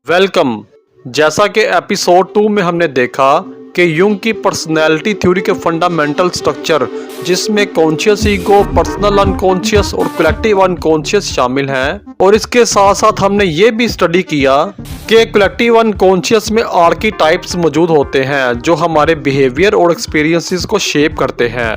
Welcome. जैसा कि episode 2 में हमने देखा कि यूंग की पर्सनैलिटी थ्योरी के फंडामेंटल स्ट्रक्चर जिसमें कॉन्शियस ईगो, पर्सनल अनकॉन्शियस और कलेक्टिव अनकॉन्शियस शामिल हैं, और इसके साथ साथ हमने ये भी स्टडी किया कि कलेक्टिव अनकॉन्शियस में आर्कीटाइप्स मौजूद होते हैं जो हमारे बिहेवियर और एक्सपीरियंसेस को शेप करते हैं।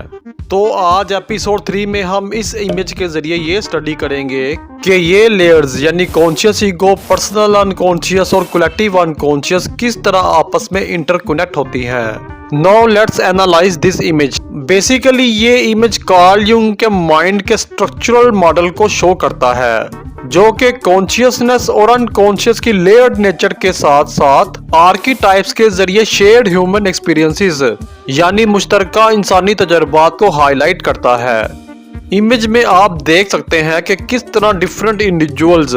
तो आज एपिसोड 3 में हम इस इमेज के जरिए ये स्टडी करेंगे कि ये लेयर्स यानी कॉन्शियस ईगो, पर्सनल अनकॉन्शियस और कलेक्टिव अनकॉन्शियस किस तरह आपस में इंटरकनेक्ट होती हैं। Now let's analyse this image. Basically ये इमेज कार्ल यूंग के माइंड के स्ट्रक्चरल मॉडल को शो करता है जो कि कॉन्शियसनेस और अनकॉन्शियस की लेयर्ड नेचर के साथ साथ आर्कीटाइप्स के जरिए शेयर्ड ह्यूमन एक्सपीरियंसेस यानी मुश्तरका इंसानी तजर्बात को हाईलाइट करता है। इमेज में आप देख सकते हैं कि किस तरह डिफरेंट इंडिविजुअल्स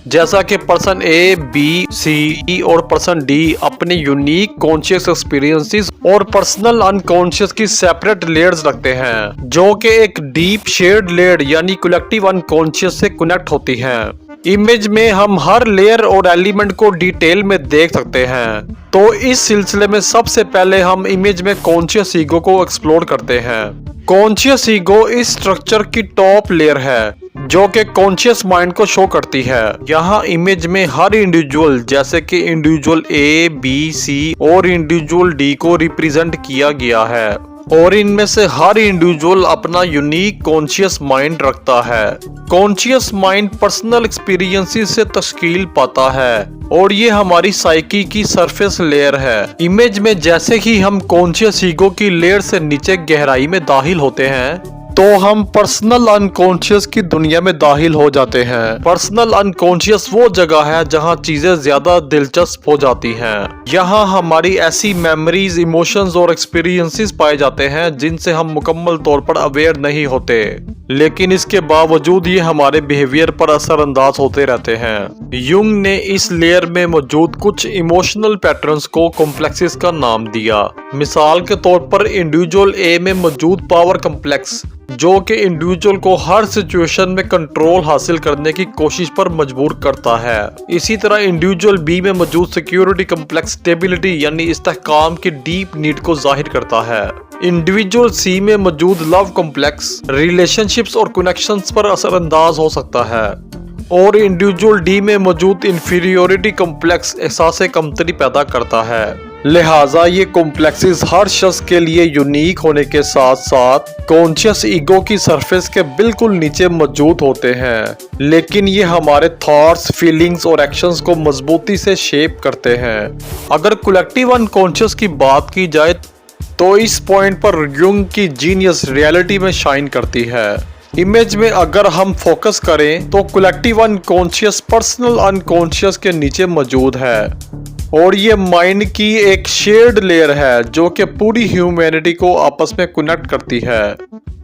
जैसा कि पर्सन ए, बी, सी और पर्सन डी अपने यूनिक कॉन्शियस एक्सपीरियंसेस और पर्सनल अनकॉन्शियस की सेपरेट लेयर्स रखते हैं जो कि एक डीप शेयर्ड लेयर यानी कलेक्टिव अनकॉन्शियस से कनेक्ट होती हैं। इमेज में हम हर लेयर और एलिमेंट को डिटेल में देख सकते हैं। तो इस सिलसिले में सबसे पहले हम इमेज में कॉन्शियस ईगो को एक्सप्लोर करते हैं। कॉन्शियस ईगो इस स्ट्रक्चर की टॉप लेयर है जो कि कॉन्शियस माइंड को शो करती है। यहाँ इमेज में हर इंडिविजुअल जैसे कि इंडिविजुअल ए, बी, सी और इंडिविजुअल डी को रिप्रेजेंट किया गया है और इनमें से हर इंडिविजुअल अपना यूनिक कॉन्शियस माइंड रखता है। कॉन्शियस माइंड पर्सनल एक्सपीरियंसेस से तश्कील पाता है और ये हमारी साइकी की सरफेस लेयर है। इमेज में जैसे ही हम कॉन्शियस ईगो की लेयर से नीचे गहराई में दाखिल होते हैं तो हम पर्सनल अनकॉन्शियस की दुनिया में दाखिल हो जाते हैं। पर्सनल अनकॉन्शियस वो जगह है जहाँ चीजें ज्यादा दिलचस्प हो जाती हैं। यहाँ हमारी ऐसी मेमोरीज, इमोशंस और एक्सपीरियंसेस पाए जाते हैं जिनसे हम मुकम्मल तौर पर अवेयर नहीं होते, लेकिन इसके बावजूद ये हमारे बिहेवियर पर असरअंदाज होते रहते हैं। यूंग ने इस लेयर में मौजूद कुछ इमोशनल पैटर्न्स को कॉम्प्लेक्सेस का नाम दिया। मिसाल के तौर पर इंडिविजुअल ए में मौजूद पावर कॉम्प्लेक्स जो कि इंडिविजुअल को हर सिचुएशन में कंट्रोल हासिल करने की कोशिश पर मजबूर करता है। इसी तरह इंडिविजुअल बी में मौजूद सिक्योरिटी कॉम्प्लेक्स स्टेबिलिटी यानी इस्तेहकाम की डीप नीड को जाहिर करता है। इंडिविजुअल सी में मौजूद लव कॉम्प्लेक्स रिलेशनशिप्स और कनेक्शंस पर असरअंदाज हो सकता है और इंडिविजुअल डी में मौजूद इंफीरियोरिटी कॉम्प्लेक्स एहसास कमतरी पैदा करता है। लिहाजा ये कॉम्प्लेक्सेस हर शख्स के लिए यूनिक होने के साथ साथ कॉन्शियस ईगो की सरफेस के बिल्कुल नीचे मौजूद होते हैं, लेकिन ये हमारे थॉट्स, फीलिंग्स और एक्शंस को मजबूती से शेप करते हैं। अगर कलेक्टिव अनकॉन्शियस की बात की जाए तो इस पॉइंट पर यूंग की जीनियस रियलिटी में शाइन करती है। इमेज में अगर हम फोकस करें तो कलेक्टिव अनकॉन्शियस पर्सनल अनकॉन्शियस के नीचे मौजूद है और ये माइंड की एक शेयर्ड लेयर है जो कि पूरी ह्यूमैनिटी को आपस में कनेक्ट करती है।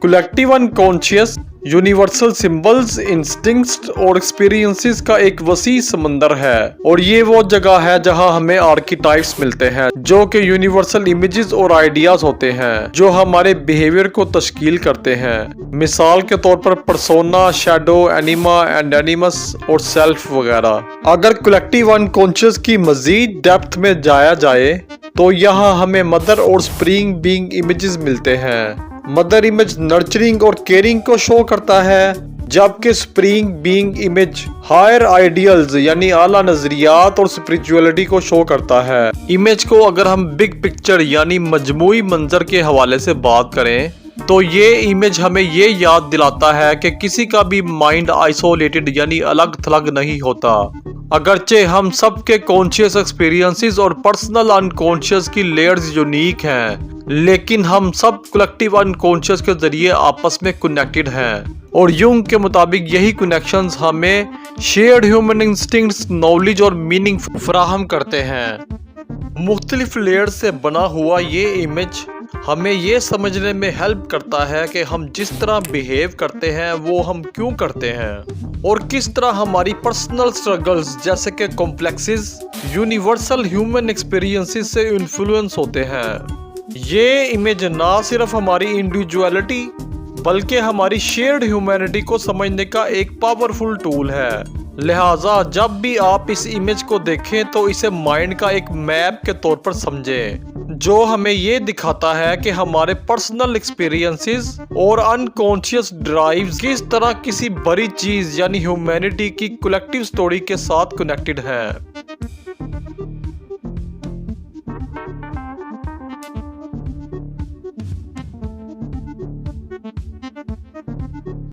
Collective unconscious universal symbols, instincts और एक्सपीरियंसेस का एक वसी समंदर है और ये वो जगह है जहां हमें आर्कीटाइप्स मिलते हैं जो कि यूनिवर्सल इमेजेस और आइडियाज होते हैं जो हमारे बिहेवियर को तश्कील करते हैं। मिसाल के तौर पर persona, shadow, anima and animus और सेल्फ वगैरह। अगर कलेक्टिव अनकॉन्शियस की मजीद डेप्थ में जाया जाए तो यहाँ हमें मदर और स्प्रिंग बीइंग इमेजेस मिलते हैं। मदर इमेज नर्चरिंग और केयरिंग को शो करता है जबकि spring being image higher ideals यानी आला नजरियात और स्पिरिचुअलिटी को शो करता है। इमेज को अगर हम बिग पिक्चर यानी मजमूई मंजर के हवाले से बात करें तो ये इमेज हमें ये याद दिलाता है कि किसी का भी माइंड आइसोलेटेड यानी अलग थलग नहीं होता। अगरचे हम सब के कॉन्शियस एक्सपीरियंसेस और पर्सनल अनकॉन्शियस की लेयर्स यूनिक हैं, लेकिन हम सब कलेक्टिव अनकॉन्शियस के जरिए आपस में कनेक्टेड हैं और यूंग के मुताबिक यही कनेक्शंस हमें शेयर्ड ह्यूमन इंस्टिंक्ट्स, नॉलेज और मीनिंग फराहम करते हैं। मुख्तलिफ लेयर्स से बना हुआ ये इमेज हमें ये समझने में हेल्प करता है कि हम जिस तरह बिहेव करते हैं वो हम क्यों करते हैं और किस तरह हमारी पर्सनल स्ट्रगल्स जैसे कि कॉम्प्लेक्सेस यूनिवर्सल ह्यूमन एक्सपीरियंसेस से इन्फ्लुएंस होते हैं। ये इमेज ना सिर्फ हमारी इंडिविजुअलिटी बल्कि हमारी शेयर्ड ह्यूमैनिटी को समझने का एक पावरफुल टूल है। लिहाजा जब भी आप इस इमेज को देखें तो इसे माइंड का एक मैप के तौर पर समझें, जो हमें ये दिखाता है कि हमारे पर्सनल एक्सपीरियंसेस और अनकॉन्शियस ड्राइव्स किस तरह किसी बड़ी चीज यानी ह्यूमैनिटी की कलेक्टिव स्टोरी के साथ कनेक्टेड है।